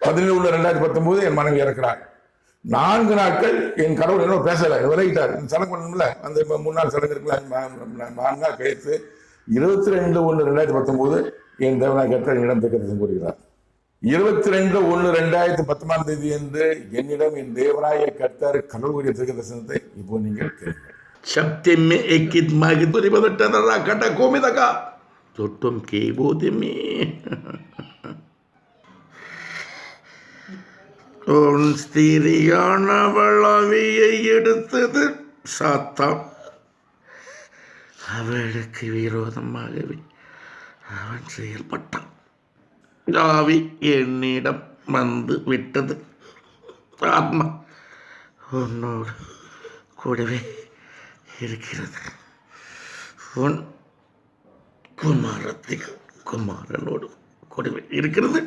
11/2019 என் மனைவி இறக்கிறார். 4 நாட்கள் என் கடவுள் என்ன பேசல, விலகிட்டார். சடங்கு பண்ணணும்ல, அந்த 3 நாள் சடங்கு இருக்குல்ல, 4 நாள் கழித்து 22/1/2019 என் தேவனாய் கர்த்தர் என்னிடம் தீர்க்கதரிசனம் கூறுகிறார். 22/1/2019 என்று என்னிடம் என் தேவனாய கர்த்தர் கடவுள் கூறிய தீர்க்கதரிசனத்தை இப்போ நீங்கள் கேளுங்கள். September ekit magi tu riba tara kata komi taka. Totom kebo demi. உன் ஸ்திரியானவள் ஆவியை எடுத்தது சாத்தான். அவளுக்கு விரோதமாகவே அவன் செயல்பட்டான். ஆவி என்னிடம் வந்து விட்டது. ஆத்மா உன்னோடு கூடவே இருக்கிறது. உன் குமாரனோடு கூடவே இருக்கிறது.